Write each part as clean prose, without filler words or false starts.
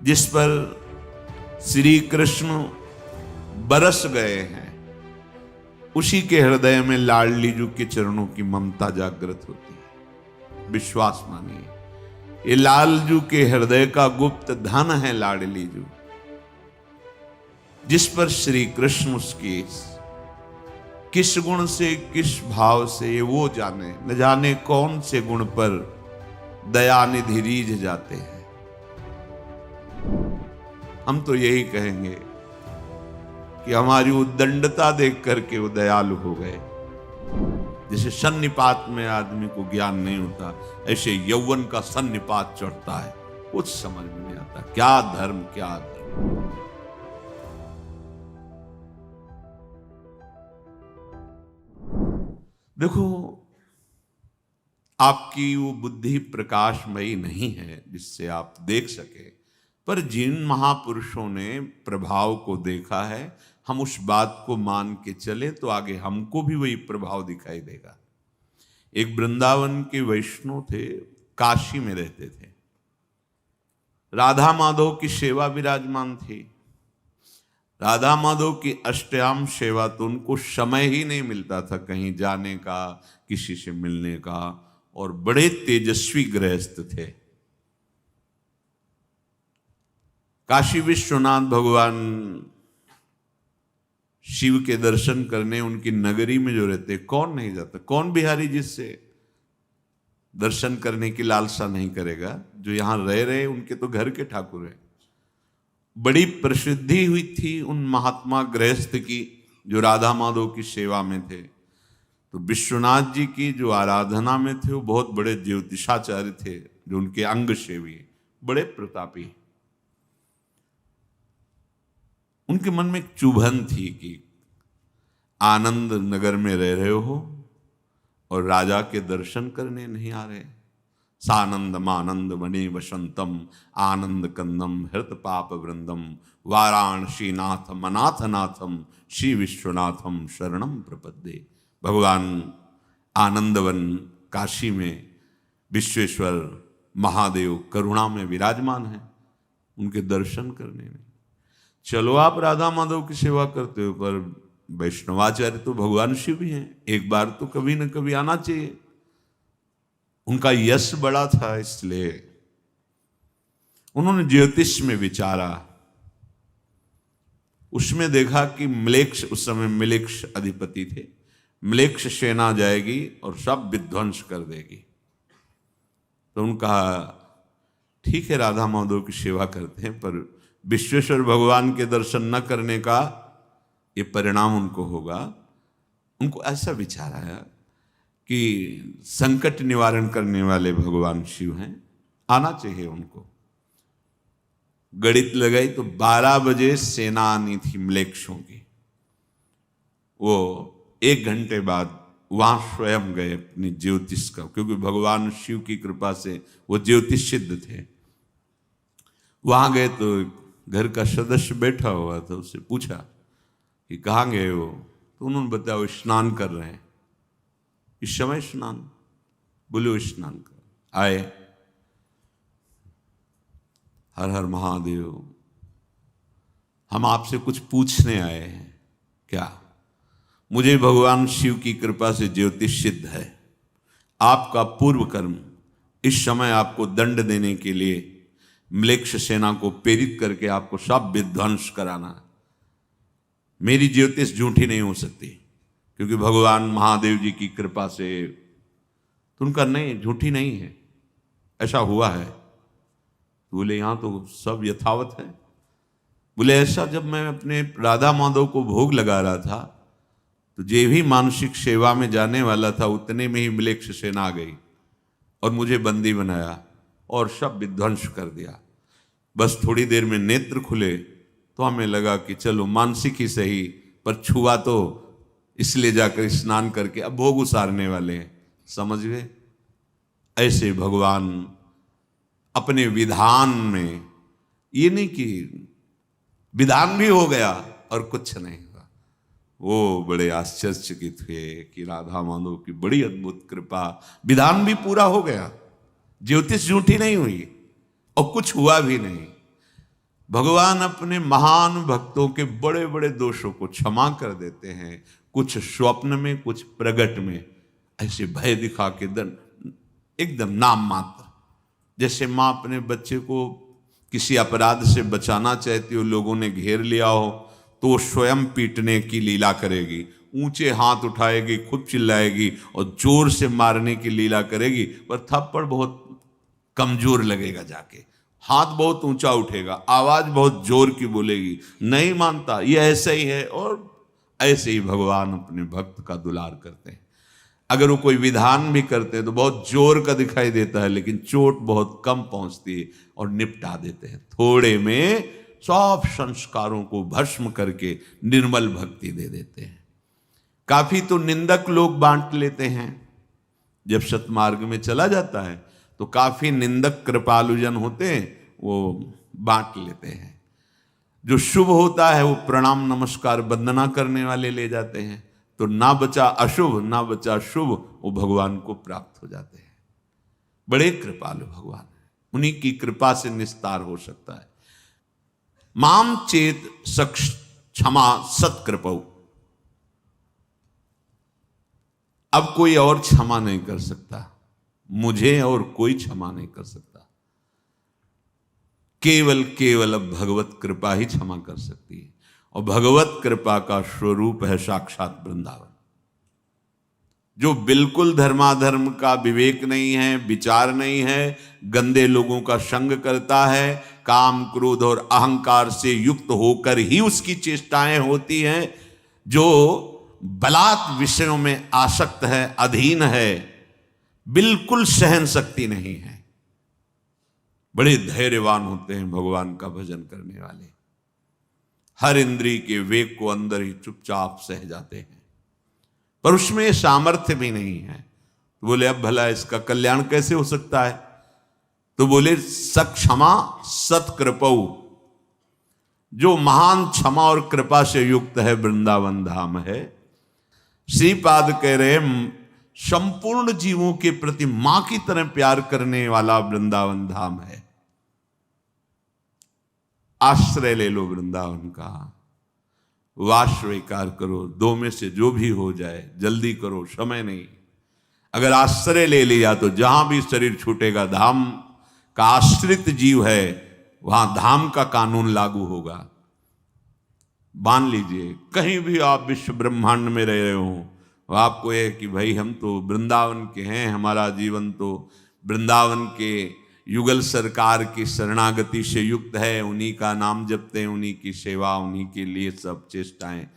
जिस पर श्री कृष्ण बरस गए हैं, उसी के हृदय में लाडलीजू के चरणों की ममता जागृत होती है। विश्वास मानिए, ये लालजू के हृदय का गुप्त धन है लाडलीजू, जिस पर श्री कृष्ण उसके किस गुण से, किस भाव से, ये वो जाने, न जाने कौन से गुण पर दया निधि रीझ जाते हैं। हम तो यही कहेंगे कि हमारी उद्दंडता देख करके वो दयालु हो गए। जैसे सन्निपात में आदमी को ज्ञान नहीं होता, ऐसे यौवन का सन्निपात चढ़ता है, कुछ समझ में नहीं आता, क्या धर्म क्या धर्म। देखो, आपकी वो बुद्धि प्रकाशमयी नहीं है जिससे आप देख सके, पर जिन महापुरुषों ने प्रभाव को देखा है, हम उस बात को मान के चले तो आगे हमको भी वही प्रभाव दिखाई देगा। एक वृंदावन के वैष्णव थे, काशी में रहते थे, राधा माधव की सेवा विराजमान थी। राधा माधव की अष्टयाम सेवा तो उनको समय ही नहीं मिलता था कहीं जाने का, किसी से मिलने का, और बड़े तेजस्वी गृहस्थ थे। काशी विश्वनाथ भगवान शिव के दर्शन करने उनकी नगरी में जो रहते, कौन नहीं जाता, कौन बिहारी जिससे दर्शन करने की लालसा नहीं करेगा। जो यहां रह रहे उनके तो घर के ठाकुर हैं। बड़ी प्रसिद्धि हुई थी उन महात्मा गृहस्थ की जो राधा माधव की सेवा में थे। तो विश्वनाथ जी की जो आराधना में थे, वो बहुत बड़े ज्योतिषाचार्य थे, जो उनके अंग सेवी, बड़े प्रतापी। उनके मन में एक चुभन थी कि आनंद नगर में रह रहे हो और राजा के दर्शन करने नहीं आ रहे। सानंदम आनंद मणि वसंतम आनंद कंदम हृत पाप वृंदम वाराणसी नाथम अनाथनाथम श्री विश्वनाथम शरणम प्रपद्ये। भगवान आनंदवन काशी में विश्वेश्वर महादेव करुणा में विराजमान है, उनके दर्शन करने में। चलो, आप राधा माधव की सेवा करते हो, पर वैष्णवाचार्य तो भगवान शिव भी हैं, एक बार तो कभी न कभी आना चाहिए। उनका यश बड़ा था, इसलिए उन्होंने ज्योतिष में विचारा। उसमें देखा कि म्लेच्छ, उस समय म्लेच्छ अधिपति थे, म्लेच्छ सेना जाएगी और सब विध्वंस कर देगी। तो उन्होंने कहा ठीक है, राधा माधव की सेवा करते हैं, पर विश्वेश्वर भगवान के दर्शन न करने का ये परिणाम उनको होगा। उनको ऐसा विचार आया कि संकट निवारण करने वाले भगवान शिव हैं, आना चाहिए उनको। गणित लगाई तो 12 बजे सेना आनी थी म्लेच्छों की। वो 1 घंटे बाद वहां स्वयं गए अपनी ज्योतिष का, क्योंकि भगवान शिव की कृपा से वो ज्योतिष सिद्ध थे। वहां गए तो घर का सदस्य बैठा हुआ था, उससे पूछा कि कहाँ गए हो, तो उन्होंने बताया वो स्नान कर रहे हैं। इस समय स्नान? बोले वो स्नान कर आए। हर हर महादेव, हम आपसे कुछ पूछने आए हैं। क्या? मुझे भगवान शिव की कृपा से ज्योतिष सिद्ध है, आपका पूर्व कर्म इस समय आपको दंड देने के लिए म्लेच्छ सेना को प्रेरित करके आपको सब विध्वंस कराना है। मेरी ज्योतिष झूठी नहीं हो सकती, क्योंकि भगवान महादेव जी की कृपा से। तो उनका नहीं, झूठी नहीं है, ऐसा हुआ है। तो बोले यहाँ तो सब यथावत है। बोले ऐसा, जब मैं अपने राधा माधव को भोग लगा रहा था तो जे भी मानसिक सेवा में जाने वाला था, उतने में ही म्लेच्छ सेना आ गई और मुझे बंदी बनाया और सब विध्वंस कर दिया। बस थोड़ी देर में नेत्र खुले तो हमें लगा कि चलो मानसिक ही सही, पर छुआ तो इसलिए जाकर स्नान करके अब भोग उसारने वाले हैं। समझ गए? ऐसे भगवान अपने विधान में, ये नहीं कि विधान भी हो गया और कुछ नहीं हुआ। वो बड़े आश्चर्यचकित हुए कि राधा माधव की बड़ी अद्भुत कृपा, विधान भी पूरा हो गया, ज्योतिष झूठी नहीं हुई और कुछ हुआ भी नहीं। भगवान अपने महान भक्तों के बड़े बड़े दोषों को क्षमा कर देते हैं, कुछ स्वप्न में, कुछ प्रगट में, ऐसे भय दिखा के एकदम नाम मात्र। जैसे माँ अपने बच्चे को किसी अपराध से बचाना चाहती हो, लोगों ने घेर लिया हो, तो वो स्वयं पीटने की लीला करेगी, ऊंचे हाथ उठाएगी, खुद चिल्लाएगी और जोर से मारने की लीला करेगी, पर थप्पड़ बहुत कमजोर लगेगा, जाके हाथ बहुत ऊंचा उठेगा, आवाज बहुत जोर की बोलेगी, नहीं मानता, ये ऐसा ही है। और ऐसे ही भगवान अपने भक्त का दुलार करते हैं। अगर वो कोई विधान भी करते हैं तो बहुत जोर का दिखाई देता है, लेकिन चोट बहुत कम पहुंचती है और निपटा देते हैं। थोड़े में सब संस्कारों को भस्म करके निर्मल भक्ति दे देते हैं। काफी तो निंदक लोग बांट लेते हैं। जब सतमार्ग में चला जाता है तो काफी निंदक कृपालुजन होते हैं, वो बांट लेते हैं। जो शुभ होता है वो प्रणाम नमस्कार वंदना करने वाले ले जाते हैं, तो ना बचा अशुभ ना बचा शुभ, वो भगवान को प्राप्त हो जाते हैं। बड़े कृपालु भगवान है, उन्हीं की कृपा से निस्तार हो सकता है। माम चेत क्षमा सत्कृपौ, अब कोई और क्षमा नहीं कर सकता, मुझे और कोई क्षमा नहीं कर सकता। केवल अब भगवत कृपा ही क्षमा कर सकती है, और भगवत कृपा का स्वरूप है साक्षात वृंदावन। जो बिल्कुल धर्माधर्म का विवेक नहीं है, विचार नहीं है, गंदे लोगों का संग करता है, काम क्रोध और अहंकार से युक्त होकर ही उसकी चेष्टाएं होती हैं, जो बलात् विषयों में आसक्त है, अधीन है, बिल्कुल सहन शक्ति नहीं है, बड़े धैर्यवान होते हैं भगवान का भजन करने वाले। हर इंद्री के वेग को अंदर ही चुपचाप सह जाते हैं, पर उसमें सामर्थ्य भी नहीं है। तो बोले अब भला इसका कल्याण कैसे हो सकता है? तो बोले सक्षमा सत्कृपौ, जो महान क्षमा और कृपा से युक्त है वृंदावन धाम है। श्रीपाद कह रहे संपूर्ण जीवों के प्रति मां की तरह प्यार करने वाला वृंदावन धाम है। आश्रय ले लो वृंदावन का, वास स्वीकार करो, दो में से जो भी हो जाए, जल्दी करो, समय नहीं। अगर आश्रय ले लिया तो जहां भी शरीर छूटेगा, धाम का आश्रित जीव है, वहां धाम का कानून लागू होगा। मान लीजिए कहीं भी आप विश्व ब्रह्मांड में रह रहे हो, आपको यह कि भाई हम तो वृंदावन के हैं, हमारा जीवन तो वृंदावन के युगल सरकार की शरणागति से युक्त है, उन्हीं का नाम जपते हैं, उन्हीं की सेवा, उन्हीं के लिए सब चेष्टाएं,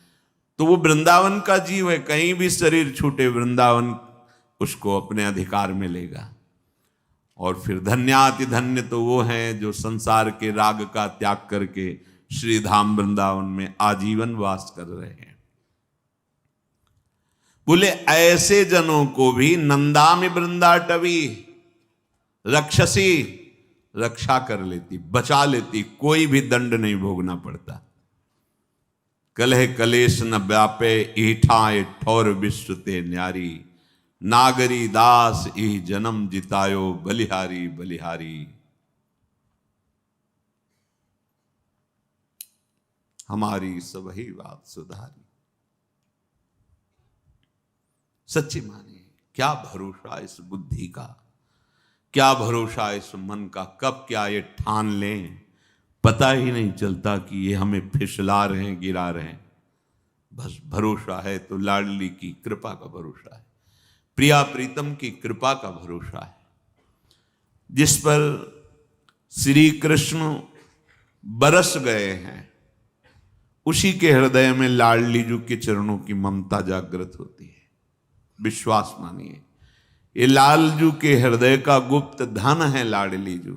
तो वो वृंदावन का जीव है। कहीं भी शरीर छूटे, वृंदावन उसको अपने अधिकार में लेगा। और फिर धन्याति धन्य तो वो हैं जो संसार के राग का त्याग करके श्री धाम वृंदावन में आजीवन वास कर रहे हैं। बोले ऐसे जनों को भी नंदामि वृंदाटवी रक्षसी, रक्षा कर लेती, बचा लेती, कोई भी दंड नहीं भोगना पड़ता। कलह कलेश न व्यापे ईठाए ठौर विश्व ते न्यारी, नागरी दास ई जन्म जितायो बलिहारी बलिहारी। हमारी सब ही बात सुधारी। सच्ची मानिए, क्या भरोसा इस बुद्धि का, क्या भरोसा इस मन का, कब क्या ये ठान लें, पता ही नहीं चलता कि ये हमें फिसला रहे हैं, गिरा रहे हैं। बस भरोसा है तो लाडली की कृपा का भरोसा है, प्रिया प्रीतम की कृपा का भरोसा है, जिस पर श्री कृष्ण बरस गए हैं, उसी के हृदय में लाडली जी के चरणों की ममता जागृत होती है। विश्वास मानिए, ये लालजू के हृदय का गुप्त धन है लाडली जू,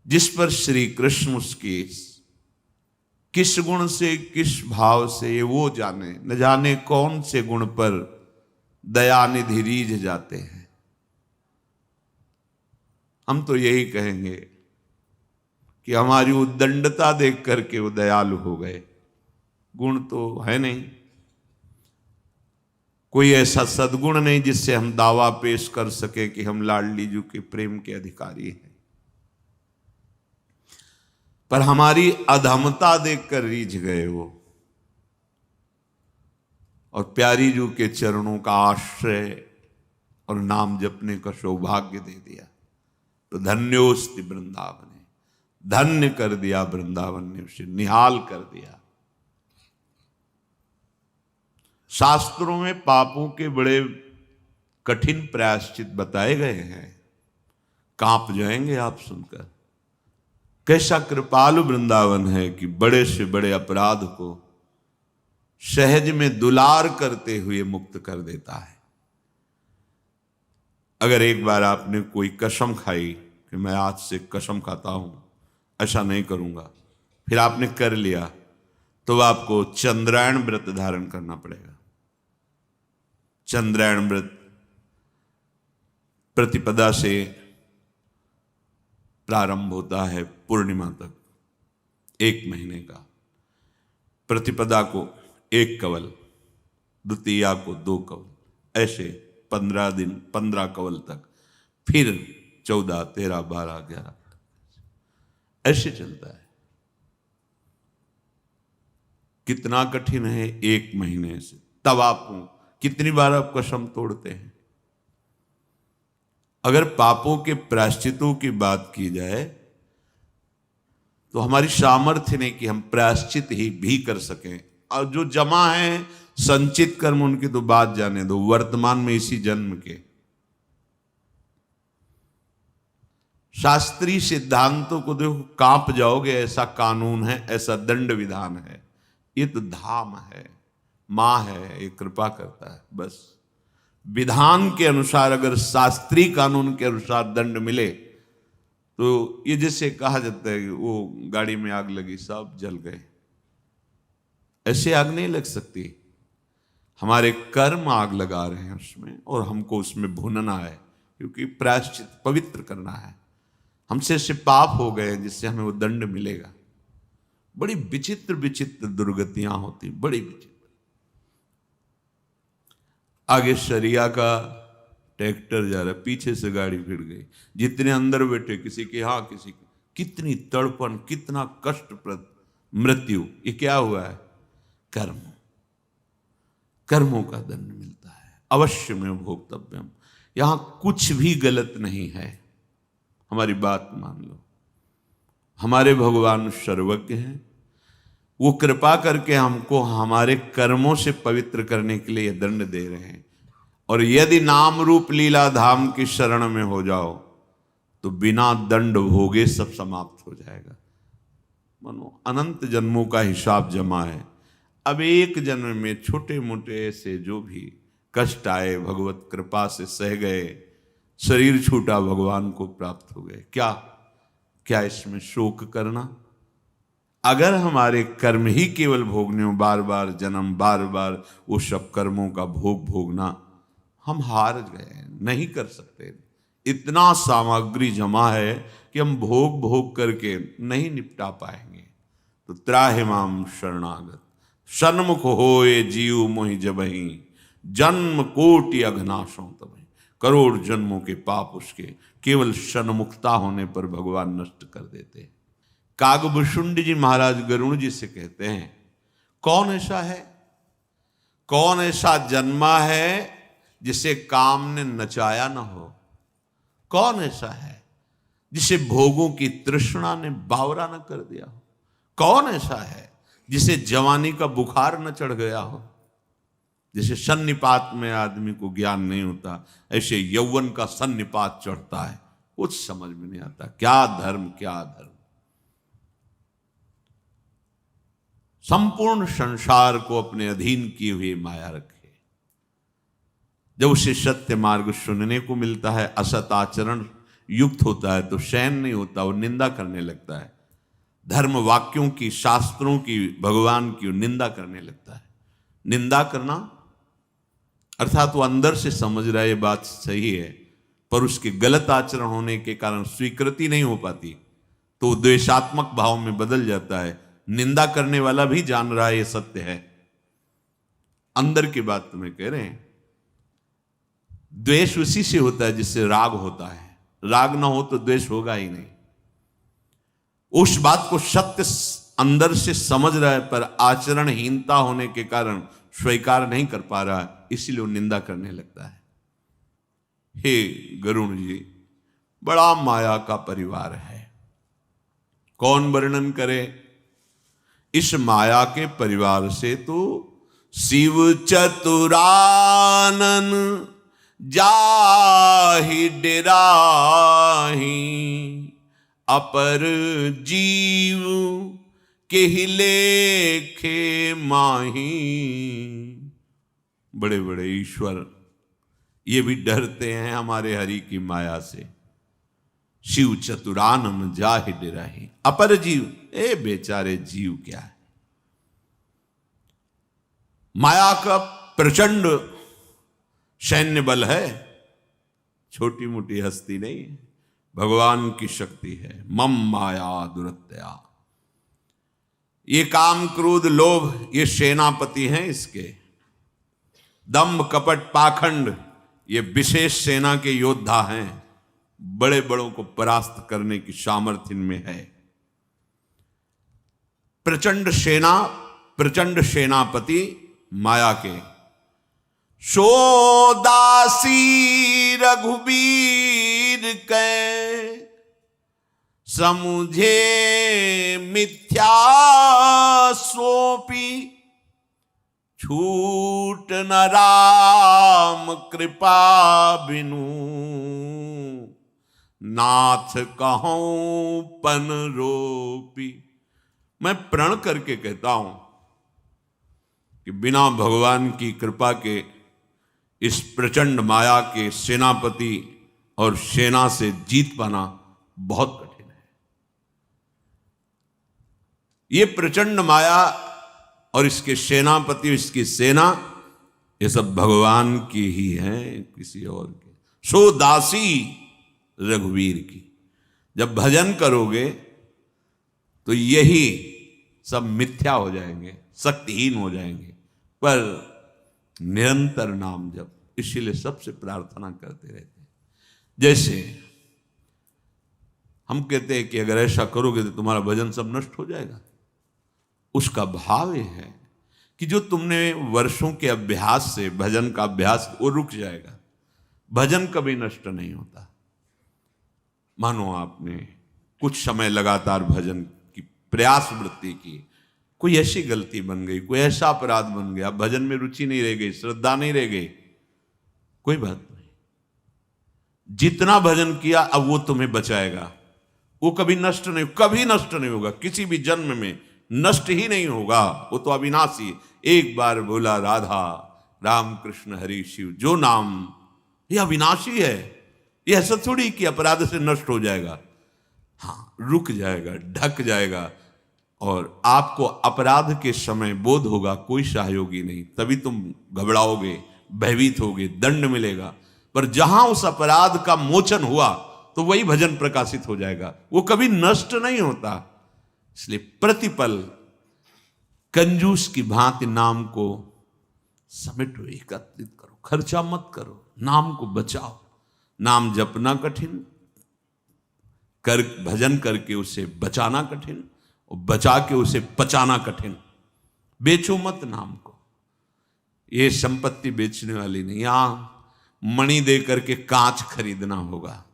जिस पर श्री कृष्ण उसके किस गुण से, किस भाव से, वो जाने, न जाने कौन से गुण पर दयानिधि रीझ जाते हैं। हम तो यही कहेंगे कि हमारी उद्दंडता देख करके वो दयालु हो गए। गुण तो है नहीं, कोई ऐसा सद्गुण नहीं जिससे हम दावा पेश कर सके कि हम लाडली जी के प्रेम के अधिकारी हैं। पर हमारी अधमता देखकर रीझ गए वो, और प्यारी जू के चरणों का आश्रय और नाम जपने का सौभाग्य दे दिया। तो धन्योस्ति वृंदावन, धन्य कर दिया वृंदावन ने, उसे निहाल कर दिया। शास्त्रों में पापों के बड़े कठिन प्रायश्चित बताए गए हैं, कांप जाएंगे आप सुनकर। कैसा कृपालु वृंदावन है कि बड़े से बड़े अपराध को सहज में दुलार करते हुए मुक्त कर देता है। अगर एक बार आपने कोई कसम खाई कि मैं आज से कसम खाता हूं ऐसा नहीं करूंगा, फिर आपने कर लिया, तो आपको चंद्रायण व्रत धारण करना पड़ेगा। चंद्रायण व्रत प्रतिपदा से प्रारंभ होता है पूर्णिमा तक, 1 महीने का। प्रतिपदा को 1 कवल, द्वितीया को 2 कवल, ऐसे 15 दिन 15 कवल तक, फिर 14, 13, 12, 11 ऐसे चलता है। कितना कठिन है 1 महीने से। तब आप कितनी बार आप कसम तोड़ते हैं। अगर पापों के प्रायश्चितों की बात की जाए तो हमारी सामर्थ्य नहीं कि हम प्रायश्चित ही भी कर सकें, और जो जमा है संचित कर्म उनकी तो बात जाने दो, वर्तमान में इसी जन्म के शास्त्रीय सिद्धांतों को देखो, कांप जाओगे, ऐसा कानून है, ऐसा दंड विधान है। ये तो धाम है, मां है, ये कृपा करता है। बस विधान के अनुसार, अगर शास्त्रीय कानून के अनुसार दंड मिले तो ये जैसे कहा जाता है कि वो गाड़ी में आग लगी, सब जल गए, ऐसे आग नहीं लग सकती। हमारे कर्म आग लगा रहे हैं उसमें, और हमको उसमें भुनना है, क्योंकि प्रायश्चित पवित्र करना है। हमसे ऐसे पाप हो गए जिससे हमें वो दंड मिलेगा। बड़ी विचित्र विचित्र दुर्गतियां होती, बड़ी विचित्र। आगे शरिया का ट्रैक्टर जा रहा, पीछे से गाड़ी भिड़ गई, जितने अंदर बैठे किसी के यहाँ किसी के, कितनी तड़पन, कितना कष्टप्रद मृत्यु। ये क्या हुआ है? कर्म, कर्मों का दंड मिलता है। अवश्य में भोक्तव्यम, यहां कुछ भी गलत नहीं है। हमारी बात मान लो, हमारे भगवान सर्वज्ञ हैं, वो कृपा करके हमको हमारे कर्मों से पवित्र करने के लिए दंड दे रहे हैं। और यदि नाम रूप लीला धाम की शरण में हो जाओ तो बिना दंड भोगे सब समाप्त हो जाएगा। मानो अनंत जन्मों का हिसाब जमा है। अब एक जन्म में छोटे मोटे ऐसे जो भी कष्ट आए, भगवत कृपा से सह गए, शरीर छूटा, भगवान को प्राप्त हो गए। क्या क्या इसमें शोक करना? अगर हमारे कर्म ही केवल भोगने हो, बार बार जन्म, बार बार वो सब कर्मों का भोग भोगना, हम हार गए, नहीं कर सकते। इतना सामग्री जमा है कि हम भोग भोग करके नहीं निपटा पाएंगे। तो त्राहि माम शरणागत, सन्मुख होए जीव मोहि जबहि, जन्म कोटि अघनाशों तबहि। करोड़ जन्मों के पाप उसके केवल सन्मुखता होने पर भगवान नष्ट कर देते हैं। कागभूषुंड जी महाराज गरुण जी से कहते हैं, कौन ऐसा है, कौन ऐसा जन्मा है जिसे काम ने नचाया न हो? कौन ऐसा है जिसे भोगों की तृष्णा ने बावरा न कर दिया हो? कौन ऐसा है जिसे जवानी का बुखार न चढ़ गया हो? जैसे सन्निपात में आदमी को ज्ञान नहीं होता, ऐसे यौवन का सन्निपात चढ़ता है, कुछ समझ में नहीं आता। क्या धर्म, क्या धर्म। संपूर्ण संसार को अपने अधीन किए हुए माया रखे। जब उसे सत्य मार्ग सुनने को मिलता है, असत आचरण युक्त होता है, तो सहन नहीं होता, वो निंदा करने लगता है। धर्म वाक्यों की, शास्त्रों की, भगवान की निंदा करने लगता है। निंदा करना अर्थात वो अंदर से समझ रहा है ये बात सही है, पर उसके गलत आचरण होने के कारण स्वीकृति नहीं हो पाती, तो वो द्वेषात्मक भाव में बदल जाता है। निंदा करने वाला भी जान रहा है ये सत्य है। अंदर की बात तुम्हें कह रहे हैं। द्वेष उसी से होता है जिससे राग होता है। राग ना हो तो द्वेष होगा ही नहीं। उस बात को सत्य अंदर से समझ रहा है, पर आचरणहीनता होने के कारण स्वीकार नहीं कर पा रहा है, इसीलिए वो निंदा करने लगता है। हे गरुण जी, बड़ा माया का परिवार है। कौन वर्णन करे? इस माया के परिवार से तो शिव चतुरानन जाहि डेराही, अपर जीव के ही लेखे माही। बड़े बड़े ईश्वर ये भी डरते हैं हमारे हरि की माया से। शिव चतुरानन जाहि डेराही, अपर जीव, ए बेचारे जीव क्या है। माया का प्रचंड सैन्य बल है, छोटी मोटी हस्ती नहीं है, भगवान की शक्ति है। मम माया दुरत्या, ये काम क्रोध लोभ ये सेनापति हैं इसके। दंभ कपट पाखंड ये विशेष सेना के योद्धा हैं, बड़े बड़ों को परास्त करने की सामर्थ्य इनमें है। प्रचंड सेना, प्रचंड सेनापति माया के। सो दासी रघुबीर के, समुझे मिथ्या सोपी। छूट न राम कृपा बिनु, नाथ कहूं पन रोपी। मैं प्रण करके कहता हूं कि बिना भगवान की कृपा के इस प्रचंड माया के सेनापति और सेना से जीत पाना बहुत कठिन है। ये प्रचंड माया और इसके सेनापति, इसकी सेना, ये सब भगवान की ही है, किसी और के। सो दासी रघुवीर की। जब भजन करोगे तो यही सब मिथ्या हो जाएंगे, शक्तिहीन हो जाएंगे, पर निरंतर नाम जप, इसीलिए सबसे प्रार्थना करते रहते हैं। जैसे हम कहते हैं कि अगर ऐसा करोगे तो तुम्हारा भजन सब नष्ट हो जाएगा। उसका भाव यह है कि जो तुमने वर्षों के अभ्यास से, भजन का अभ्यास, वो रुक जाएगा। भजन कभी नष्ट नहीं होता। मानो आपने कुछ समय लगातार भजन की प्रयास वृत्ति की, कोई ऐसी गलती बन गई, कोई ऐसा अपराध बन गया, भजन में रुचि नहीं रह गई, श्रद्धा नहीं रह गई, कोई बात नहीं। जितना भजन किया अब वो तुम्हें बचाएगा, वो कभी नष्ट नहीं, कभी नष्ट नहीं होगा, किसी भी जन्म में नष्ट ही नहीं होगा। वो तो अविनाशी। एक बार बोला राधा राम कृष्ण हरि शिव, जो नाम ये अविनाशी है, ये ऐसा थोड़ी कि अपराध से नष्ट हो जाएगा। हाँ, रुक जाएगा, ढक जाएगा, और आपको अपराध के समय बोध होगा कोई सहयोगी नहीं, तभी तुम घबराओगे, भयभीत होगे, दंड मिलेगा। पर जहां उस अपराध का मोचन हुआ तो वही भजन प्रकाशित हो जाएगा, वो कभी नष्ट नहीं होता। इसलिए प्रतिपल कंजूस की भांति नाम को समेटो, एकत्रित करो, खर्चा मत करो, नाम को बचाओ। नाम जपना कठिन, कर भजन करके उसे बचाना कठिन, और बचा के उसे पचाना कठिन। बेचो मत नाम को, ये संपत्ति बेचने वाली नहीं। यहां मणि दे करके कांच खरीदना होगा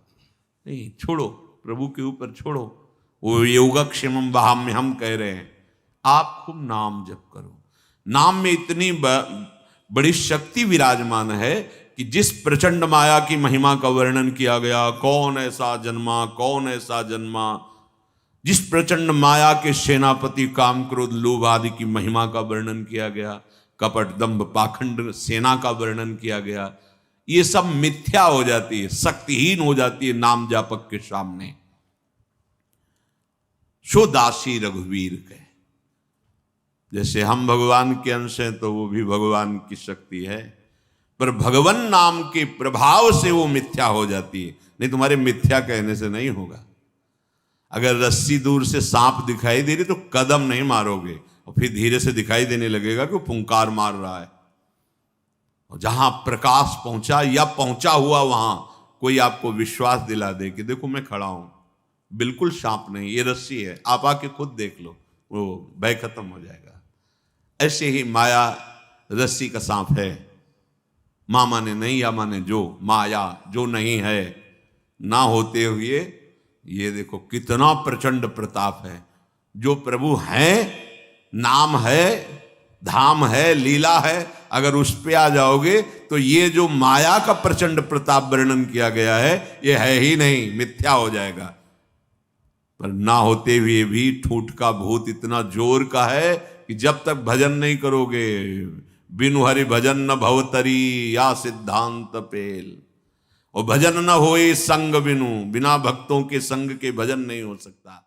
नहीं, छोड़ो, प्रभु के ऊपर छोड़ो। वो योगक्षेमम वहां हम कह रहे हैं, आप खूब नाम जप करो। नाम में इतनी बड़ी शक्ति विराजमान है कि जिस प्रचंड माया की महिमा का वर्णन किया गया, कौन ऐसा जन्मा, कौन ऐसा जन्मा, जिस प्रचंड माया के सेनापति काम क्रोध लोभ आदि की महिमा का वर्णन किया गया, कपट दंभ पाखंड सेना का वर्णन किया गया, ये सब मिथ्या हो जाती है, शक्तिहीन हो जाती है नाम जापक के सामने। सो दासी रघुवीर के, जैसे हम भगवान के अंश हैं तो वो भी भगवान की शक्ति है, पर भगवान नाम के प्रभाव से वो मिथ्या हो जाती है। नहीं, तुम्हारे मिथ्या कहने से नहीं होगा। अगर रस्सी दूर से सांप दिखाई दे रही तो कदम नहीं मारोगे, और फिर धीरे से दिखाई देने लगेगा कि वो फुंकार मार रहा है। और जहां प्रकाश पहुंचा या पहुंचा हुआ, वहां कोई आपको विश्वास दिला दे कि देखो मैं खड़ा हूं, बिल्कुल सांप नहीं, ये रस्सी है, आप आके खुद देख लो, वो भय खत्म हो जाएगा। ऐसे ही माया रस्सी का सांप है। माँ माने नहीं, या माने जो, माया जो नहीं है, ना होते हुए ये देखो कितना प्रचंड प्रताप है। जो प्रभु हैं, नाम है, धाम है, लीला है, अगर उस पे आ जाओगे तो ये जो माया का प्रचंड प्रताप वर्णन किया गया है ये है ही नहीं, मिथ्या हो जाएगा। पर ना होते हुए भी ठूठ का भूत इतना जोर का है कि जब तक भजन नहीं करोगे, बिनु हरि भजन न भवतरी या सिद्धांत पेल, और भजन न होए संग बिनु, बिना भक्तों के संग के भजन नहीं हो सकता।